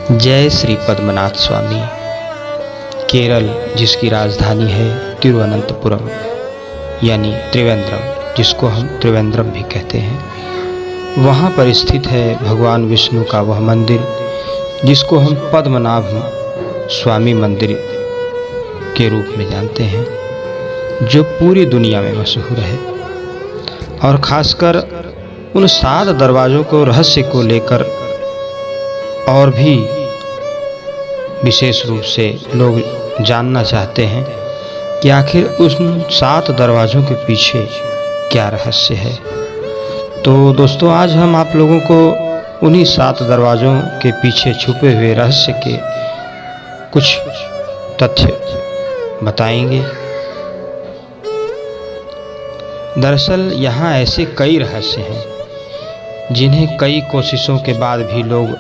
जय श्री पद्मनाथ स्वामी। केरल, जिसकी राजधानी है तिरुवनंतपुरम यानी त्रिवेंद्रम, जिसको हम त्रिवेंद्रम भी कहते हैं, वहाँ पर स्थित है भगवान विष्णु का वह मंदिर जिसको हम पद्मनाभ स्वामी मंदिर के रूप में जानते हैं, जो पूरी दुनिया में मशहूर है। और ख़ासकर उन 7 दरवाज़ों को रहस्य को लेकर और भी विशेष रूप से लोग जानना चाहते हैं कि आखिर उन 7 दरवाज़ों के पीछे क्या रहस्य है। तो दोस्तों, आज हम आप लोगों को उन्हीं 7 दरवाज़ों के पीछे छुपे हुए रहस्य के कुछ तथ्य बताएंगे। दरअसल यहाँ ऐसे कई रहस्य हैं जिन्हें कई कोशिशों के बाद भी लोग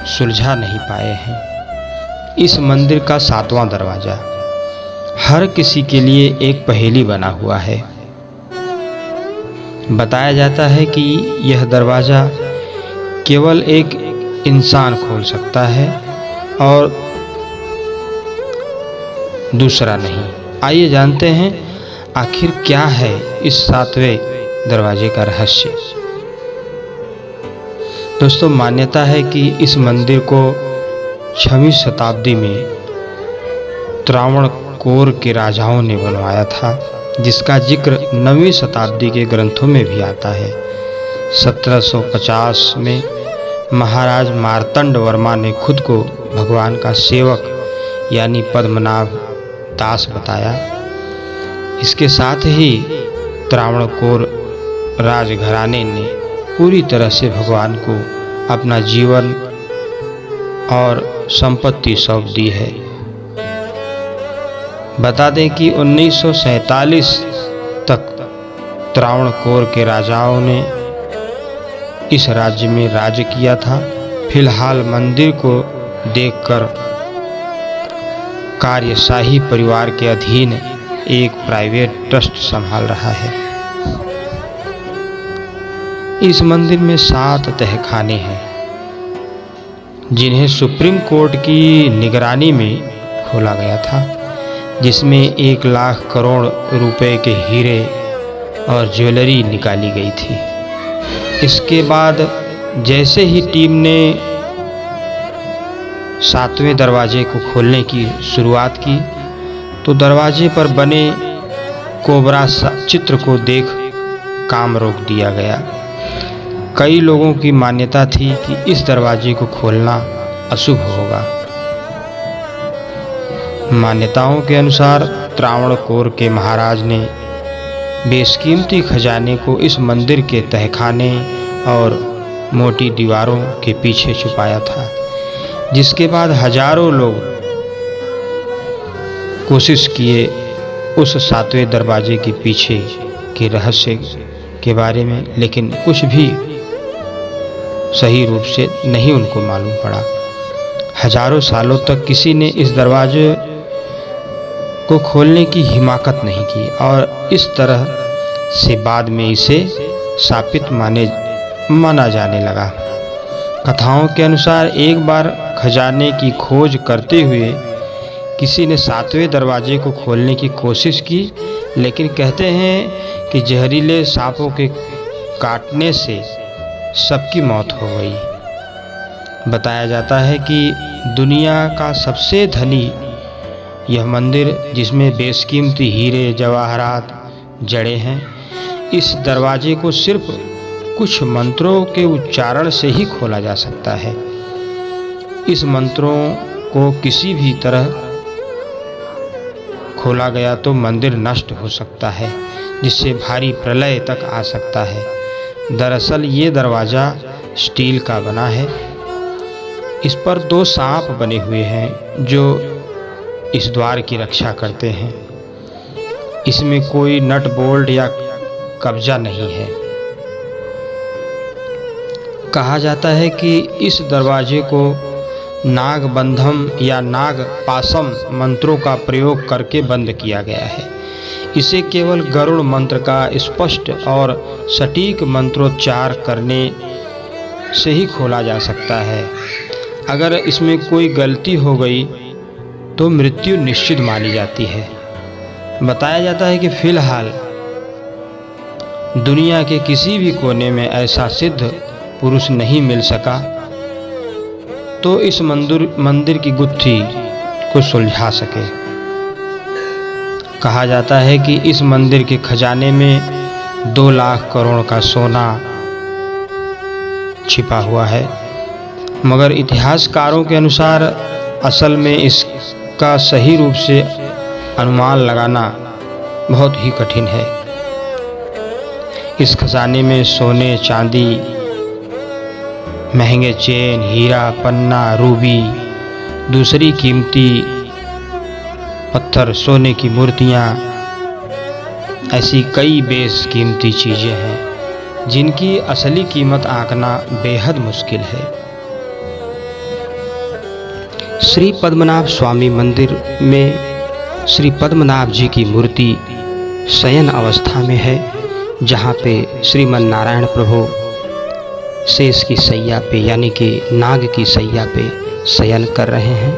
सुलझा नहीं पाए हैं। इस मंदिर का 7वां दरवाज़ा हर किसी के लिए एक पहेली बना हुआ है। बताया जाता है कि यह दरवाज़ा केवल एक इंसान खोल सकता है और दूसरा नहीं। आइए जानते हैं आखिर क्या है इस 7वें दरवाजे का रहस्य। दोस्तों, मान्यता है कि इस मंदिर को 6वीं शताब्दी में त्रावणकोर के राजाओं ने बनवाया था, जिसका जिक्र 9वीं शताब्दी के ग्रंथों में भी आता है। 1750 में महाराज मार्तंड वर्मा ने खुद को भगवान का सेवक यानी पद्मनाभ दास बताया। इसके साथ ही त्रावणकोर राजघराने ने पूरी तरह से भगवान को अपना जीवन और संपत्ति सौंप दी है। बता दें कि 1947 तक त्रावणकोर के राजाओं ने इस राज्य में राज किया था। फिलहाल मंदिर को देखकर कार्य शाही परिवार के अधीन एक प्राइवेट ट्रस्ट संभाल रहा है। इस मंदिर में 7 तहखाने हैं जिन्हें सुप्रीम कोर्ट की निगरानी में खोला गया था, जिसमें 1 लाख करोड़ रुपए के हीरे और ज्वेलरी निकाली गई थी। इसके बाद जैसे ही टीम ने 7वें दरवाजे को खोलने की शुरुआत की, तो दरवाजे पर बने कोबरा चित्र को देख काम रोक दिया गया। कई लोगों की मान्यता थी कि इस दरवाजे को खोलना अशुभ होगा। मान्यताओं के अनुसार त्रावणकोर के महाराज ने बेशकीमती खजाने को इस मंदिर के तहखाने और मोटी दीवारों के पीछे छुपाया था, जिसके बाद हजारों लोग कोशिश किए उस 7वें दरवाजे के पीछे के रहस्य के बारे में, लेकिन कुछ भी सही रूप से नहीं उनको मालूम पड़ा। हजारों सालों तक किसी ने इस दरवाजे को खोलने की हिम्मत नहीं की और इस तरह से बाद में इसे शापित माना जाने लगा। कथाओं के अनुसार एक बार खजाने की खोज करते हुए किसी ने 7वें दरवाजे को खोलने की कोशिश की, लेकिन कहते हैं कि जहरीले सांपों के काटने से सबकी मौत हो गई। बताया जाता है कि दुनिया का सबसे धनी यह मंदिर, जिसमें बेशकीमती हीरे जवाहरात जड़े हैं, इस दरवाजे को सिर्फ कुछ मंत्रों के उच्चारण से ही खोला जा सकता है। इस मंत्रों को किसी भी तरह खोला गया तो मंदिर नष्ट हो सकता है, जिससे भारी प्रलय तक आ सकता है। दरअसल ये दरवाज़ा स्टील का बना है। इस पर 2 सांप बने हुए हैं जो इस द्वार की रक्षा करते हैं। इसमें कोई नट बोल्ट या कब्जा नहीं है। कहा जाता है कि इस दरवाजे को नागबंधम या नागपाशम मंत्रों का प्रयोग करके बंद किया गया है। इसे केवल गरुड़ मंत्र का स्पष्ट और सटीक मंत्रोच्चार करने से ही खोला जा सकता है। अगर इसमें कोई गलती हो गई तो मृत्यु निश्चित मानी जाती है। बताया जाता है कि फिलहाल दुनिया के किसी भी कोने में ऐसा सिद्ध पुरुष नहीं मिल सका तो इस मंदिर की गुत्थी को सुलझा सके। कहा जाता है कि इस मंदिर के खजाने में 2 लाख करोड़ का सोना छिपा हुआ है, मगर इतिहासकारों के अनुसार असल में इसका सही रूप से अनुमान लगाना बहुत ही कठिन है। इस खजाने में सोने, चांदी, महंगे चेन, हीरा, पन्ना, रूबी, दूसरी कीमती पत्थर, सोने की मूर्तियाँ, ऐसी कई बेशकीमती चीज़ें हैं जिनकी असली कीमत आंकना बेहद मुश्किल है। श्री पद्मनाभ स्वामी मंदिर में श्री पद्मनाभ जी की मूर्ति शयन अवस्था में है, जहाँ पे श्रीमन नारायण प्रभु शेष की सैया पे यानी कि नाग की सैया पे शयन कर रहे हैं।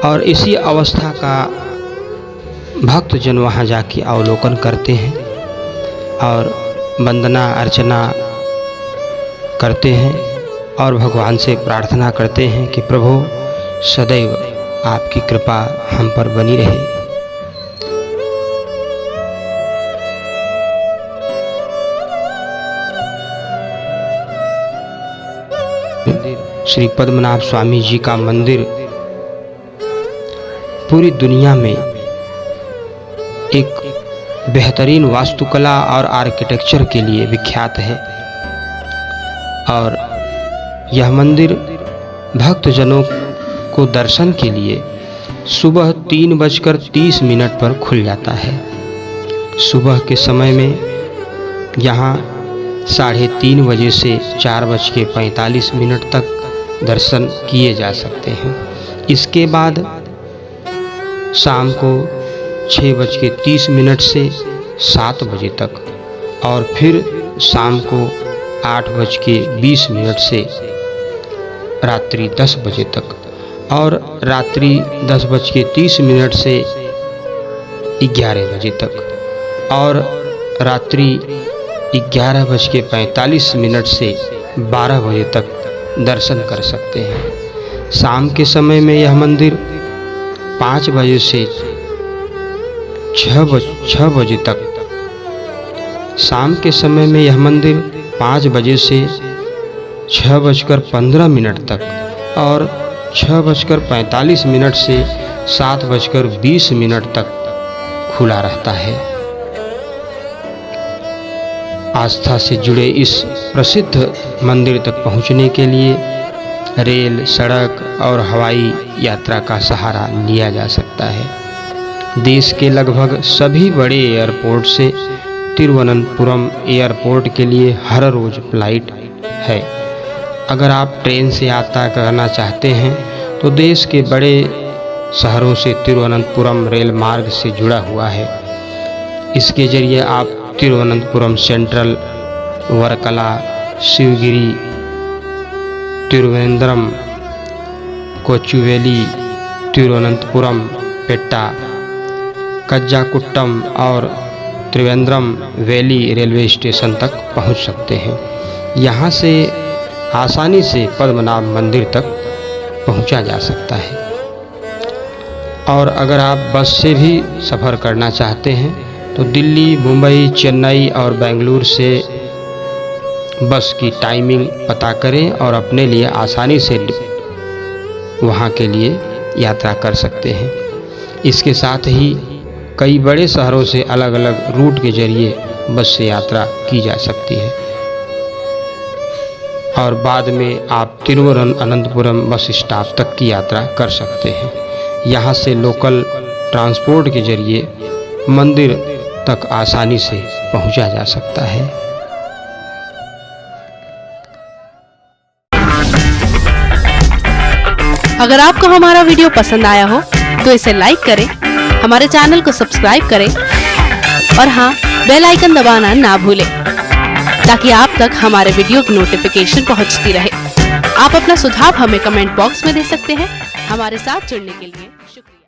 और इसी अवस्था का भक्तजन वहाँ जाके अवलोकन करते हैं और वंदना अर्चना करते हैं और भगवान से प्रार्थना करते हैं कि प्रभु सदैव आपकी कृपा हम पर बनी रहे। श्री पद्मनाभ स्वामी जी का मंदिर पूरी दुनिया में एक बेहतरीन वास्तुकला और आर्किटेक्चर के लिए विख्यात है और यह मंदिर भक्तजनों को दर्शन के लिए सुबह 3:30 पर खुल जाता है। सुबह के समय में यहाँ 3:30 बजे से 4:45 तक दर्शन किए जा सकते हैं। इसके बाद शाम को 6:30 से 7 बजे तक और फिर शाम को 8:20 से रात्रि 10 बजे तक और रात्रि 10:30 से 11 बजे तक और रात्रि 11:45 से 12 बजे तक दर्शन कर सकते हैं। शाम के समय में यह मंदिर 5 बजे से 6 बजे तक, शाम के समय में यह मंदिर 5 बजे से 6:15 तक और 6:45 से 7:20 तक खुला रहता है। आस्था से जुड़े इस प्रसिद्ध मंदिर तक पहुंचने के लिए रेल, सड़क और हवाई यात्रा का सहारा लिया जा सकता है। देश के लगभग सभी बड़े एयरपोर्ट से तिरुवनंतपुरम एयरपोर्ट के लिए हर रोज़ फ्लाइट है। अगर आप ट्रेन से यात्रा करना चाहते हैं तो देश के बड़े शहरों से तिरुवनंतपुरम रेल मार्ग से जुड़ा हुआ है। इसके जरिए आप तिरुवनंतपुरम सेंट्रल, वर्कला, शिवगिरी, तिरुवेंद्रम, कोचुवेली, तिरुवनंतपुरम, पेट्टा, कज्जाकुट्टम और त्रिवेंद्रम वैली रेलवे स्टेशन तक पहुंच सकते हैं। यहाँ से आसानी से पद्मनाभ मंदिर तक पहुंचा जा सकता है। और अगर आप बस से भी सफ़र करना चाहते हैं तो दिल्ली, मुंबई, चेन्नई और बेंगलुरु से बस की टाइमिंग पता करें और अपने लिए आसानी से वहां के लिए यात्रा कर सकते हैं। इसके साथ ही कई बड़े शहरों से अलग अलग रूट के जरिए बस से यात्रा की जा सकती है और बाद में आप तिरुवनंतपुरम बस स्टॉप तक की यात्रा कर सकते हैं। यहाँ से लोकल ट्रांसपोर्ट के जरिए मंदिर तक आसानी से पहुँचा जा सकता है। अगर आपको हमारा वीडियो पसंद आया हो तो इसे लाइक करें, हमारे चैनल को सब्सक्राइब करें और हाँ, बेल आइकन दबाना ना भूलें ताकि आप तक हमारे वीडियो की नोटिफिकेशन पहुंचती रहे। आप अपना सुझाव हमें कमेंट बॉक्स में दे सकते हैं। हमारे साथ जुड़ने के लिए शुक्रिया।